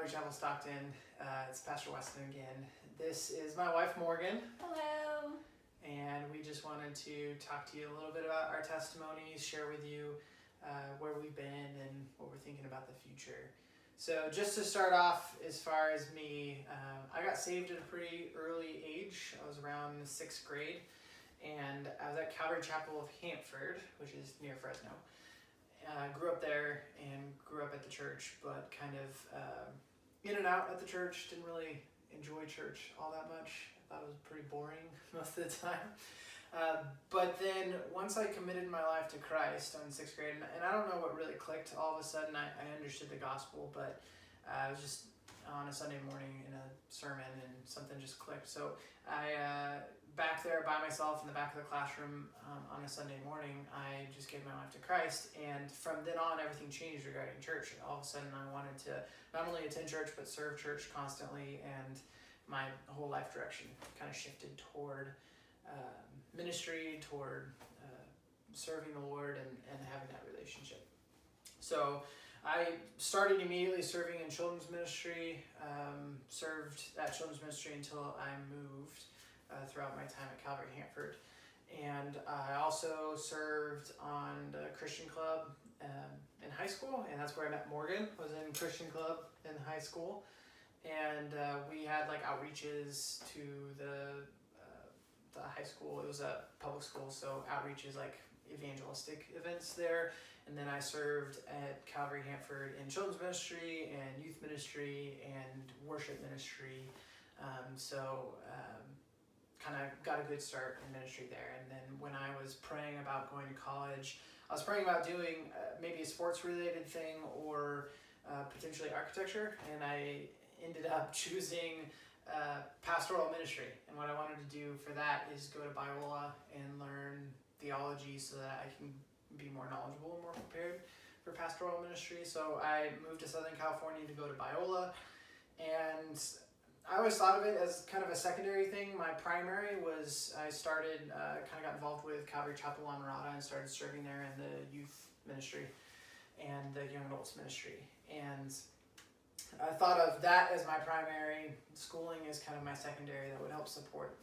Calvary Chapel, Stockton. It's Pastor Weston again. This is my wife, Morgan. Hello. And we just wanted to talk to you a little bit about our testimonies, share with you where we've been and what we're thinking about the future. So just to start off, as far as me, I got saved at a pretty early age. I was around the 6th grade, and I was at Calvary Chapel of Hanford, which is near Fresno. Grew up there and grew up at the church, but kind of in and out at the church. Didn't really enjoy church all that much. I thought it was pretty boring most of the time. But then once I committed my life to Christ in 6th grade, and I don't know what really clicked, all of a sudden I understood the gospel, but I was just on a Sunday morning in a sermon and something just clicked. So I, back there by myself in the back of the classroom on a Sunday morning, I just gave my life to Christ. And from then on, everything changed regarding church. All of a sudden, I wanted to not only attend church, but serve church constantly. And my whole life direction kind of shifted toward ministry, toward serving the Lord and having that relationship. So I started immediately serving in children's ministry, served at children's ministry until I moved throughout my time at Calvary Hanford. And I also served on the Christian club in high school, and that's where I met Morgan, was in Christian club in high school. And we had like outreaches to the high school. It was a public school, so outreaches like evangelistic events there. And then I served at Calvary Hanford in children's ministry and youth ministry and worship ministry. Kind of got a good start in ministry there. And then when I was praying about going to college, I was praying about doing maybe a sports related thing or potentially architecture. And I ended up choosing pastoral ministry. And what I wanted to do for that is go to Biola and learn theology so that I can be more knowledgeable and more prepared for pastoral ministry. So I moved to Southern California to go to Biola, and I always thought of it as kind of a secondary thing. My primary was I started, kind of got involved with Calvary Chapel La Mirada and started serving there in the youth ministry and the young adults ministry. And I thought of that as my primary. Schooling is kind of my secondary that would help support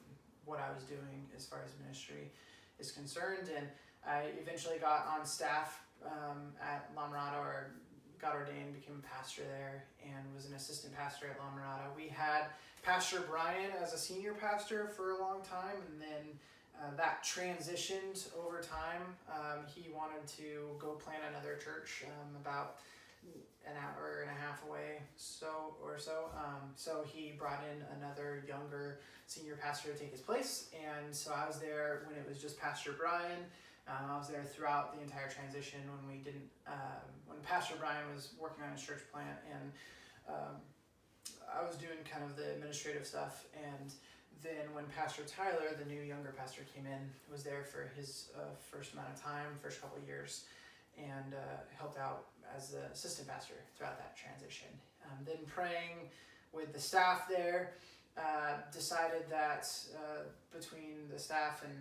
what I was doing as far as ministry is concerned. And I eventually got on staff at La Mirada, or got ordained, became a pastor there, and was an assistant pastor at La Mirada. We had Pastor Brian as a senior pastor for a long time, and then that transitioned over time. He wanted to go plant another church about an hour and a half away so. So he brought in another younger senior pastor to take his place, and so I was there when it was just Pastor Brian. I was there throughout the entire transition when Pastor Brian was working on his church plant, and I was doing kind of the administrative stuff. And then when Pastor Tyler, the new younger pastor, came in, was there for his first amount of time, first couple of years, and helped out as the assistant pastor throughout that transition. Then praying with the staff there, decided that between the staff and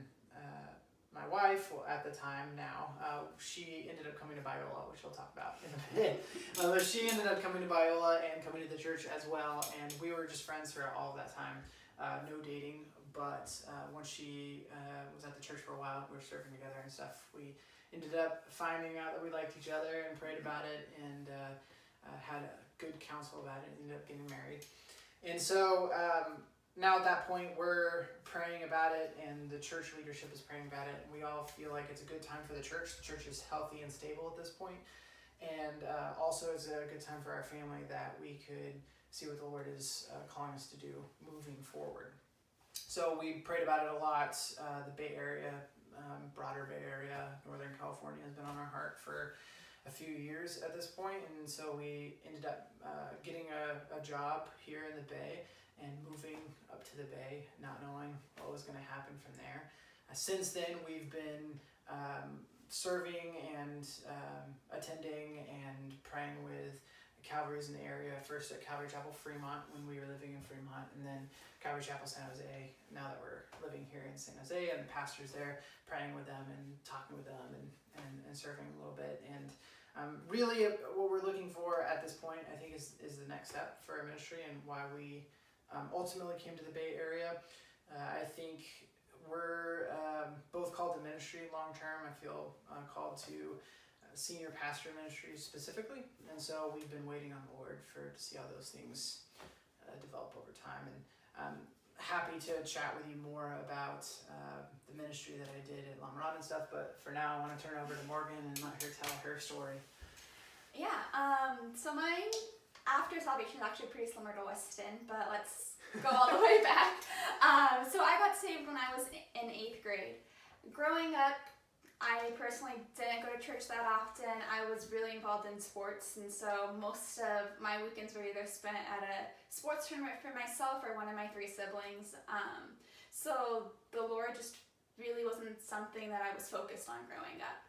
my wife, at the time now, she ended up coming to Biola, which we'll talk about in a bit. But she ended up coming to Biola and coming to the church as well, and we were just friends for all of that time. No dating, but once she was at the church for a while, we were serving together and stuff. We ended up finding out that we liked each other and prayed about it, and had a good counsel about it, and ended up getting married. And so now at that point, we're praying about it, and the church leadership is praying about it, and we all feel like it's a good time for the church. The church is healthy and stable at this point, and also it's a good time for our family that we could see what the Lord is calling us to do moving forward. So we prayed about it a lot. The Bay Area, broader Bay Area, Northern California has been on our heart for a few years at this point, and so we ended up getting a job here in the Bay and moving up to the Bay, not knowing what was going to happen from there. Since then, we've been serving and attending and praying with Calvary's in the area. First at Calvary Chapel Fremont when we were living in Fremont, and then Calvary Chapel San Jose now that we're living here in San Jose, and the pastors there, praying with them and talking with them and serving a little bit. And Really, what we're looking for at this point, I think, is the next step for our ministry and why we ultimately came to the Bay Area. I think we're both called to ministry long term. I feel called to senior pastor ministry specifically, and so we've been waiting on the Lord to see how those things develop over time. And I'm happy to chat with you more about the ministry that I did at La Mirada and stuff, but for now I want to turn over to Morgan and let her tell her story. Yeah, so mine after salvation is actually pretty similar to Weston, but let's go all the way back. So I got saved when I was in 8th grade. Growing up, I personally didn't go to church that often. I was really involved in sports, and so most of my weekends were either spent at a sports tournament for myself or one of my 3 siblings. So the Lord just really wasn't something that I was focused on growing up.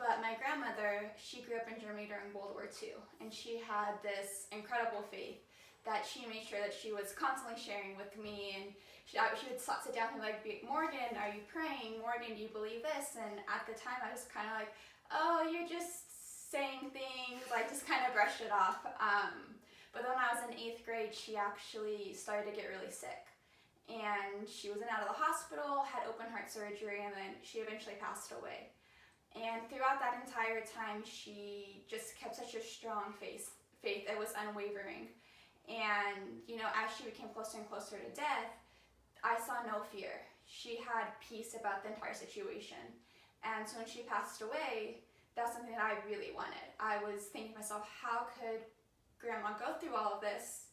But my grandmother, she grew up in Germany during World War II, and she had this incredible faith that she made sure that she was constantly sharing with me, and she would sit down and like, Morgan, are you praying? Morgan, do you believe this? And at the time I was kind of like, oh, you're just saying things, like just kind of brushed it off. But then when I was in 8th grade, she actually started to get really sick. And she was in out of the hospital, had open heart surgery, and then she eventually passed away. And throughout that entire time, she just kept such a strong faith. It was unwavering. And, you know, as she became closer and closer to death, I saw no fear. She had peace about the entire situation. And so when she passed away, that's something that I really wanted. I was thinking to myself, how could Grandma go through all of this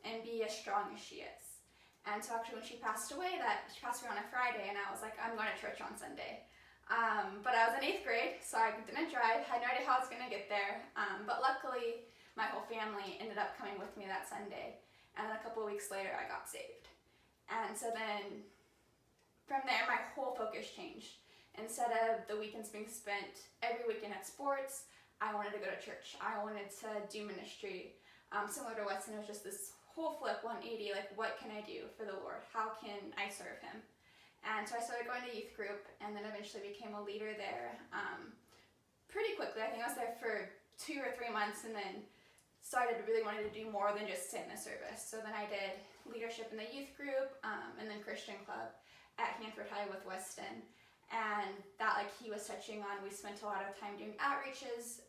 and be as strong as she is? And so actually when she passed away on a Friday, and I was like, I'm going to church on Sunday. But I was in 8th grade, so I didn't drive, had no idea how I was going to get there. But luckily, my whole family ended up coming with me that Sunday. And then a couple of weeks later, I got saved. And so then, from there, my whole focus changed. Instead of the weekends being spent every weekend at sports, I wanted to go to church. I wanted to do ministry. Similar to Weston, it was just this whole flip 180, like, what can I do for the Lord? How can I serve Him? And so I started going to youth group, and then eventually became a leader there pretty quickly. I think I was there for 2 or 3 months, and then started to really wanted to do more than just sit in the service. So then I did leadership in the youth group, and then Christian club at Hanford High with Weston. And that, like he was touching on, we spent a lot of time doing outreaches,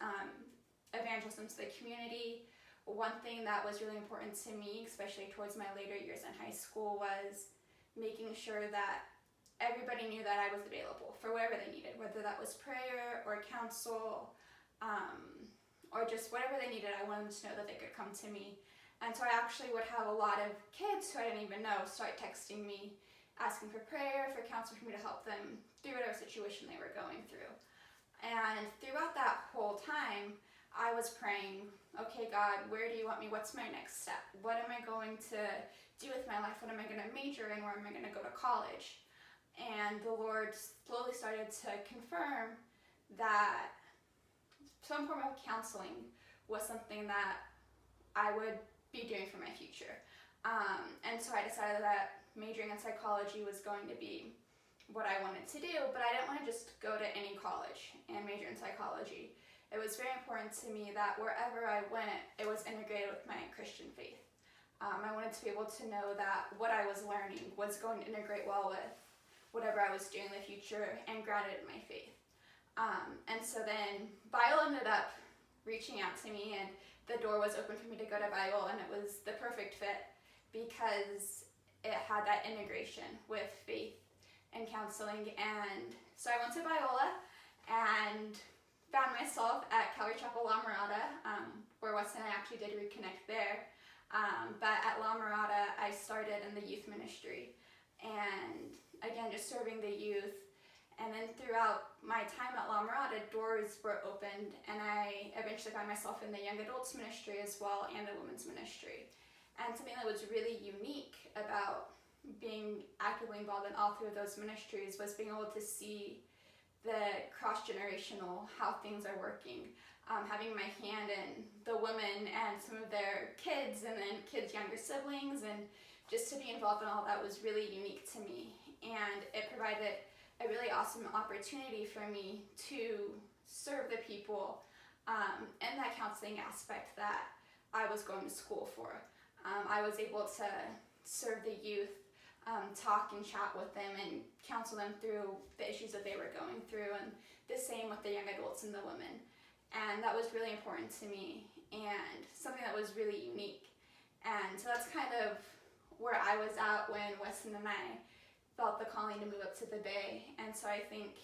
evangelism to the community. One thing that was really important to me, especially towards my later years in high school, was making sure that everybody knew that I was available for whatever they needed, whether that was prayer or counsel, or just whatever they needed. I wanted them to know that they could come to me. And so I actually would have a lot of kids who I didn't even know start texting me, asking for prayer, for counsel, for me to help them through whatever situation they were going through. And throughout that whole time, I was praying, okay, God, where do you want me? What's my next step? What am I going to do with my life? What am I going to major in? Where am I going to go to college? And the Lord slowly started to confirm that some form of counseling was something that I would be doing for my future. And so I decided that majoring in psychology was going to be what I wanted to do, but I didn't want to just go to any college and major in psychology. It was very important to me that wherever I went, it was integrated with my Christian faith. I wanted to be able to know that what I was learning was going to integrate well with whatever I was doing in the future and grounded in my faith. And so then Bible ended up reaching out to me, and the door was open for me to go to Bible, and it was the perfect fit because it had that integration with faith and counseling. And so I went to Biola and found myself at Calvary Chapel La Mirada, where Weston and I actually did reconnect there. But at La Mirada, I started in the youth ministry, and again, just serving the youth. And then throughout my time at La Mirada, doors were opened, and I eventually found myself in the young adults ministry as well, and the women's ministry. And something that was really unique about being actively involved in all 3 of those ministries was being able to see the cross-generational, how things are working. Having my hand in the women and some of their kids, and then kids' younger siblings, and just to be involved in all that was really unique to me. And it provided a really awesome opportunity for me to serve the people and that counseling aspect that I was going to school for. I was able to serve the youth, talk and chat with them and counsel them through the issues that they were going through, and the same with the young adults and the women. And that was really important to me and something that was really unique. And so that's kind of where I was at when Weston and I felt the calling to move up to the Bay. And so I think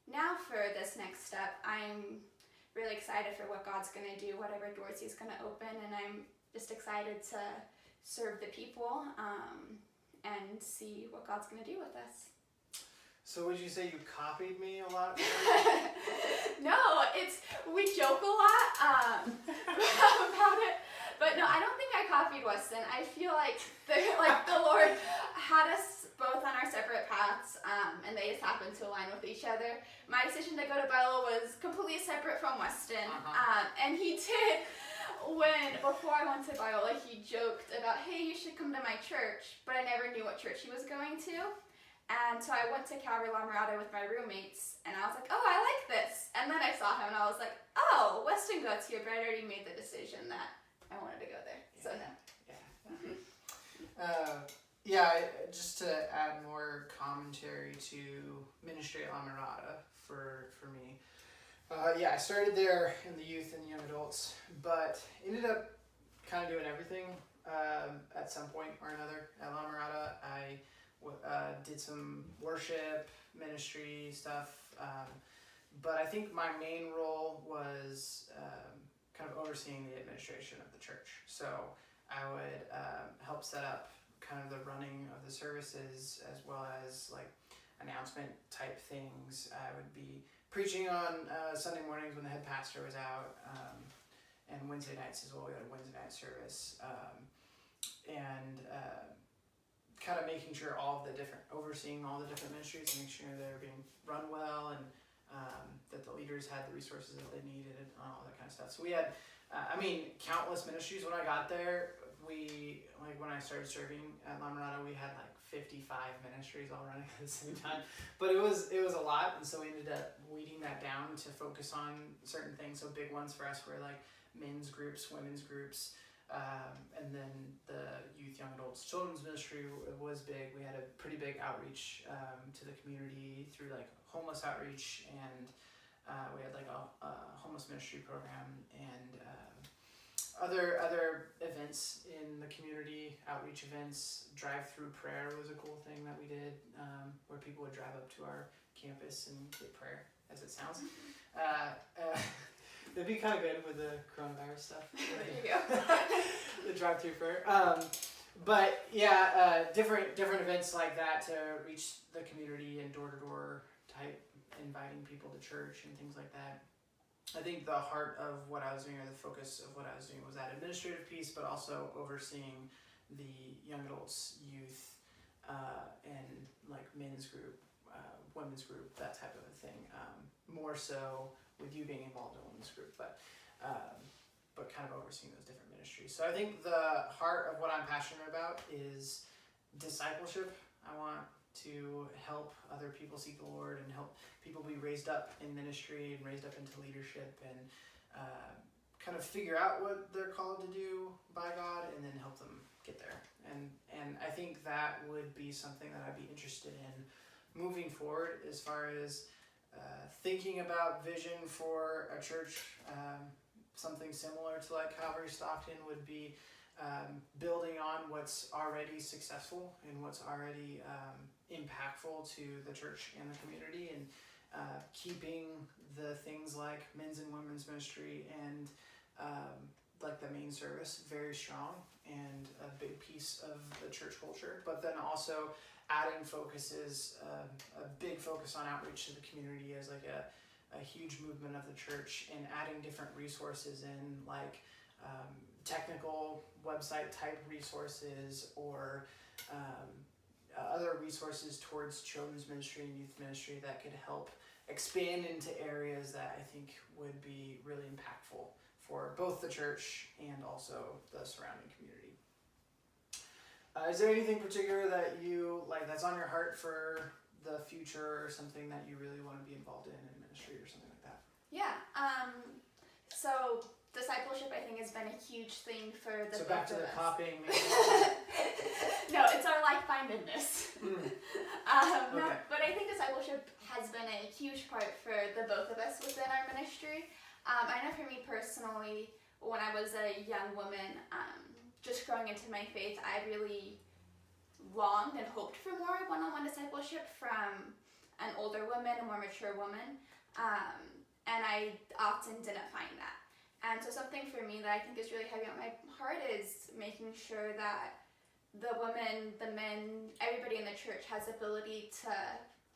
now for this next step, I'm really excited for what God's going to do, whatever doors He's going to open, and I'm just excited to serve the people and see what God's going to do with us. So would you say you copied me a lot? No, we joke a lot about it, but no, I don't think I copied Weston. I feel like the Lord had us both on our separate paths, and they just happened to align with each other. My decision to go to Bible was completely separate from Weston, and he did. Before I went to Biola, he joked about, hey, you should come to my church, but I never knew what church he was going to. And so I went to Calvary La Mirada with my roommates, and I was like, oh, I like this. And then I saw him, and I was like, oh, Weston goes here, but I'd already made the decision that I wanted to go there. So no. Just to add more commentary to ministry at La Mirada for me. I started there in the youth and young adults, but ended up kind of doing everything at some point or another at La Mirada. I did some worship, ministry stuff, but I think my main role was kind of overseeing the administration of the church. So I would help set up kind of the running of the services, as well as like announcement type things. I would be preaching on Sunday mornings when the head pastor was out, and Wednesday nights as well. We had a Wednesday night service, and kind of making sure overseeing all the different ministries, making sure they're being run well, and that the leaders had the resources that they needed, and all that kind of stuff. So we had, countless ministries. When I got there, when I started serving at La Mirada, we had like 55 ministries all running at the same time. But it was a lot, and so we ended up weeding that down to focus on certain things. So big ones for us were like men's groups, women's groups, and then the youth, young adults, children's ministry was big. We had a pretty big outreach to the community through like homeless outreach, and we had like a homeless ministry program, and other events in the community, outreach events. Drive-through prayer was a cool thing that we did, where people would drive up to our campus and get prayer, as it sounds. It'd be kind of good with the coronavirus stuff. There you go. The drive-through prayer. Different events like that to reach the community and door-to-door type, inviting people to church and things like that. I think the heart of what I was doing, or the focus of what I was doing, was that administrative piece, but also overseeing the young adults, youth, and like men's group, women's group, that type of a thing. More so with you being involved in women's group, but kind of overseeing those different ministries. So I think the heart of what I'm passionate about is discipleship. I want to help other people seek the Lord and help people be raised up in ministry and raised up into leadership, and kind of figure out what they're called to do by God, and then help them get there. And I think that would be something that I'd be interested in moving forward, as far as thinking about vision for a church. Something similar to like Calvary Stockton would be building on what's already successful and what's already impactful to the church and the community, and keeping the things like men's and women's ministry and like the main service very strong and a big piece of the church culture, but then also adding focuses, a big focus on outreach to the community as like a huge movement of the church, and adding different resources in like technical website type resources, or other resources towards children's ministry and youth ministry that could help expand into areas that I think would be really impactful for both the church and also the surrounding community. Is there anything particular that you like that's on your heart for the future, or something that you really want to be involved in ministry or something like that? Yeah. So discipleship, I think, has been a huge thing for the So both back to of the us. copying. No, it's our like-mindedness. No, Okay. but I think discipleship has been a huge part for the both of us within our ministry. I know for me personally, when I was a young woman, just growing into my faith, I really longed and hoped for more one-on-one discipleship from an older woman, a more mature woman, and I often didn't find that. And so something for me that I think is really heavy on my heart is making sure that the women, the men, everybody in the church has the ability to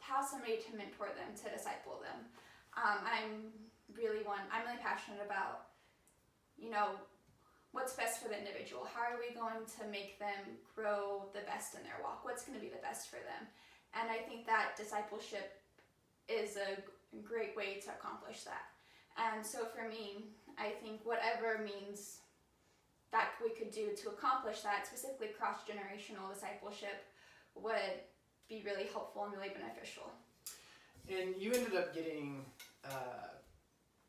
have somebody to mentor them, to disciple them. I'm really passionate about, what's best for the individual. How are we going to make them grow the best in their walk? What's going to be the best for them? And I think that discipleship is a great way to accomplish that. And so for me, I think whatever means that we could do to accomplish that, specifically cross-generational discipleship, would be really helpful and really beneficial. And you ended up getting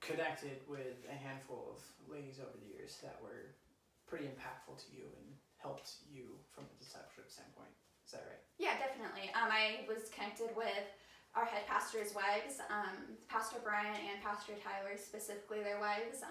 connected with a handful of ladies over the years that were pretty impactful to you and helped you from a discipleship standpoint. Is that right? Yeah, definitely. I was connected with our head pastor's wives, Pastor Brian and Pastor Tyler, specifically their wives,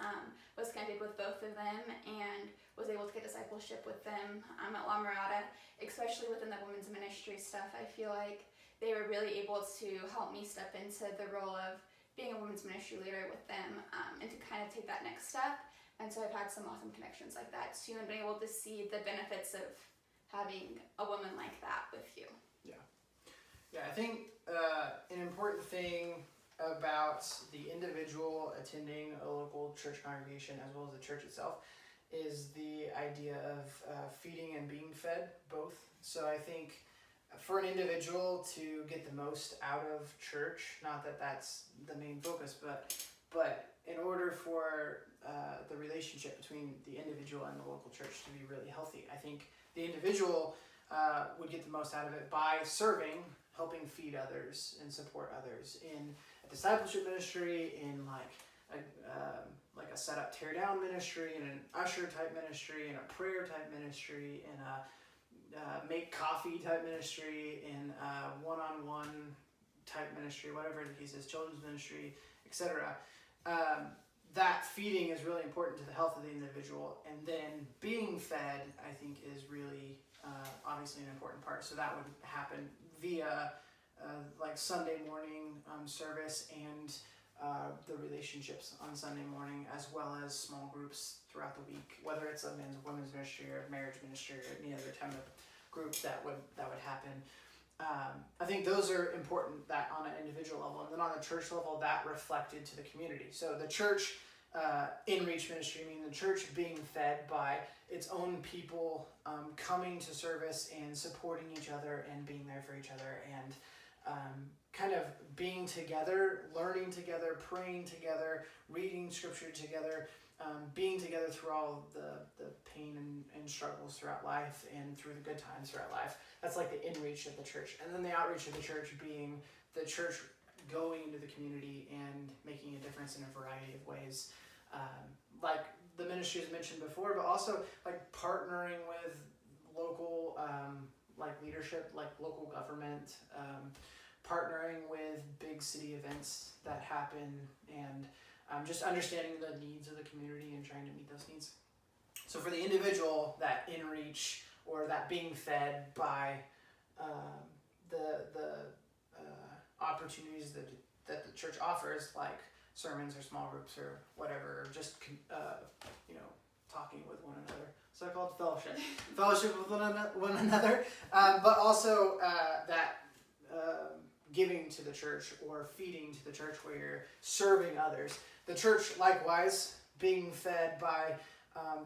was connected with both of them and was able to get discipleship with them at La Mirada, especially within the women's ministry stuff. I feel like they were really able to help me step into the role of being a women's ministry leader with them, and to kind of take that next step. And so I've had some awesome connections like that too, and been able to see the benefits of having a woman like that with you. Yeah, I think an important thing about the individual attending a local church congregation as well as the church itself is the idea of feeding and being fed both. So I think for an individual to get the most out of church, not that that's the main focus, but in order for the relationship between the individual and the local church to be really healthy, I think the individual would get the most out of it by serving, helping feed others and support others in a discipleship ministry, in like a set up tear down ministry, in an usher type ministry, in a prayer type ministry, in a make coffee type ministry, in a one-on-one type ministry, whatever the case is, children's ministry, etc. That feeding is really important to the health of the individual, and then being fed, I think, is really obviously an important part. So that would happen via like Sunday morning service and the relationships on Sunday morning, as well as small groups throughout the week, whether it's a men's or women's ministry or marriage ministry or any other type of group that would happen. I think those are important, that on an individual level, and then on a church level, that reflected to the community. So the church in-reach ministry, I mean the church being fed by its own people, coming to service and supporting each other and being there for each other, and kind of being together, learning together, praying together, reading scripture together, being together through all the pain and struggles throughout life and through the good times throughout life. That's like the in-reach of the church. And then the outreach of the church being the church going into the community and making a difference in a variety of ways. Like the ministry as mentioned before, but also like partnering with local like leadership, like local government, partnering with big city events that happen, and just understanding the needs of the community and trying to meet those needs. So for the individual, that in-reach or that being fed by the opportunities that the church offers, like sermons or small groups or whatever, or just talking with one another. So called fellowship with one another, but also that giving to the church or feeding to the church where you're serving others. The church likewise being fed by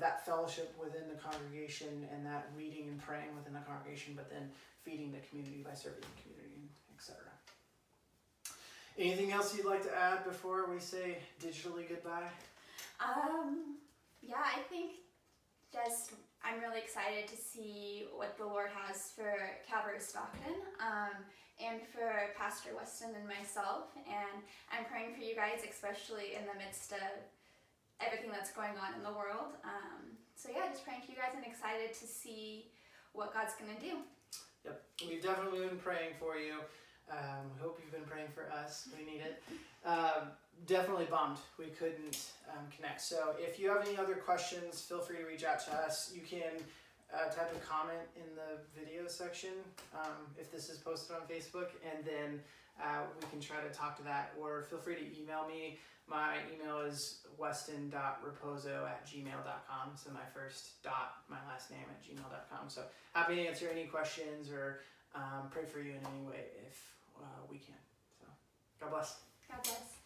that fellowship within the congregation and that reading and praying within the congregation, but then feeding the community by serving the community, etc. Anything else you'd like to add before we say digitally goodbye? Yeah, I think just I'm really excited to see what the Lord has for Calvary Stockton, and for Pastor Weston and myself, and I'm praying for you guys, especially in the midst of everything that's going on in the world. So yeah, just praying for you guys and excited to see what God's going to do. Yep, we've definitely been praying for you. We hope you've been praying for us. We need it. Definitely bummed we couldn't connect. So if you have any other questions, feel free to reach out to us. You can type a comment in the video section if this is posted on Facebook, and then we can try to talk to that, or feel free to email me. My email is weston.rapozo@gmail.com. So my first dot, my last name @gmail.com. So happy to answer any questions or pray for you in any way if we can. So God bless. God bless.